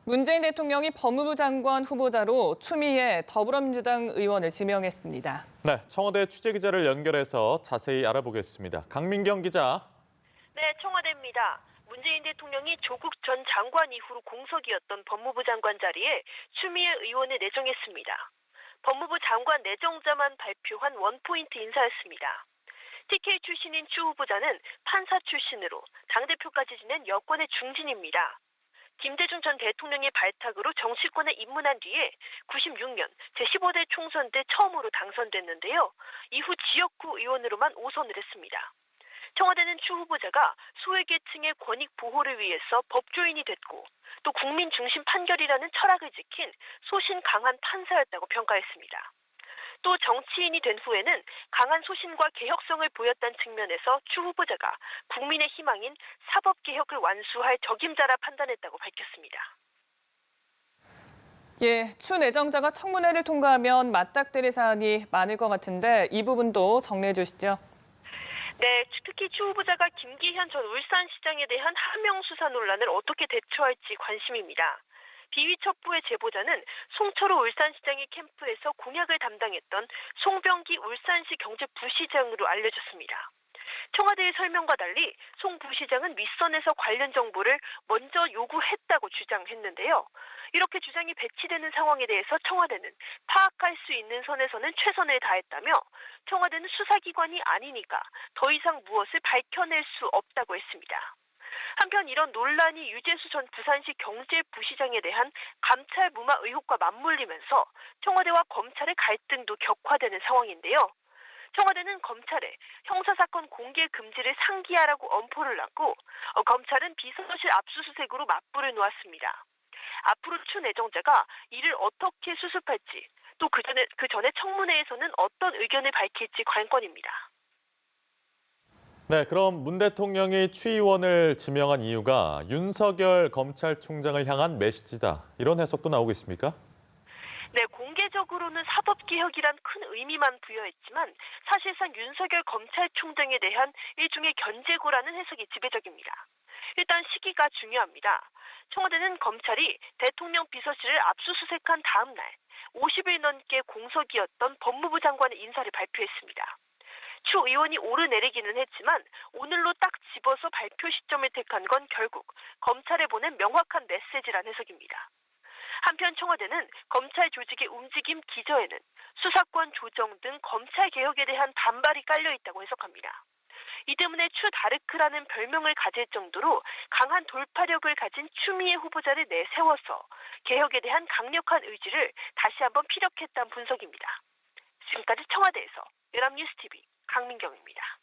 문재인 대통령이 법무부 장관 후보자로 추미애 더불어민주당 의원을 지명했습니다. 네, 청와대 취재기자를 연결해서 자세히 알아보겠습니다. 강민경 기자. 네, 청와대입니다. 문재인 대통령이 조국 전 장관 이후로 공석이었던 법무부 장관 자리에 추미애 의원을 내정했습니다. 법무부 장관 내정자만 발표한 원포인트 인사였습니다. TK 출신인 추 후보자는 판사 출신으로 당대표까지 지낸 여권의 중진입니다. 김대중 전 대통령의 발탁으로 정치권에 입문한 뒤에 96년 제15대 총선 때 처음으로 당선됐는데요. 이후 지역구 의원으로만 5선을 했습니다. 청와대는 추 후보자가 소외계층의 권익 보호를 위해서 법조인이 됐고 또 국민 중심 판결이라는 철학을 지킨 소신 강한 판사였다고 평가했습니다. 또 정치인이 된 후에는 강한 소신과 개혁성을 보였다는 측면에서 추 후보자가 국민의 희망인 사법개혁을 완수할 적임자라 판단했다고 밝혔습니다. 추 내정자가 청문회를 통과하면 맞닥뜨릴 사안이 많을 것 같은데 이 부분도 정리해 주시죠. 네, 특히 추 후보자가 김기현 전 울산시장에 대한 하명 수사 논란을 어떻게 대처할지 관심입니다. 비위 첩부의 제보자는 송철호 울산시장의 캠프에서 공약을 담당했던 송병기 울산시 경제부시장으로 알려졌습니다. 청와대의 설명과 달리 송 부시장은 윗선에서 관련 정보를 먼저 요구했다고 주장했는데요. 이렇게 주장이 배치되는 상황에 대해서 청와대는 파악할 수 있는 선에서는 최선을 다했다며 청와대는 수사기관이 아니니까 더 이상 무엇을 밝혀낼 수 없다고 했습니다. 한편 이런 논란이 유재수 전 부산시 경제부시장에 대한 감찰 무마 의혹과 맞물리면서 청와대와 검찰의 갈등도 격화되는 상황인데요. 청와대는 검찰에 형사사건 공개 금지를 상기하라고 엄포를 놨고 검찰은 비서실 압수수색으로 맞불을 놓았습니다. 앞으로 추 내정자가 이를 어떻게 수습할지 또 그 전에 청문회에서는 어떤 의견을 밝힐지 관건입니다. 네, 그럼 문 대통령이 추 의원을 지명한 이유가 윤석열 검찰총장을 향한 메시지다. 이런 해석도 나오고 있습니까? 네, 공개적으로는 사법개혁이란 큰 의미만 부여했지만 사실상 윤석열 검찰총장에 대한 일종의 견제구라는 해석이 지배적입니다. 일단 시기가 중요합니다. 청와대는 검찰이 대통령 비서실을 압수수색한 다음 날 50일 넘게 공석이었던 법무부 장관의 인사를 발표했습니다. 추 의원이 오르내리기는 했지만 오늘로 딱 집어서 발표 시점을 택한 건 결국 검찰에 보낸 명확한 메시지란 해석입니다. 한편 청와대는 검찰 조직의 움직임 기저에는 수사권 조정 등 검찰 개혁에 대한 반발이 깔려 있다고 해석합니다. 이 때문에 추 다르크라는 별명을 가질 정도로 강한 돌파력을 가진 추미애 후보자를 내세워서 개혁에 대한 강력한 의지를 다시 한번 피력했다는 분석입니다. 지금까지 청와대에서 연합뉴스TV 강민경입니다.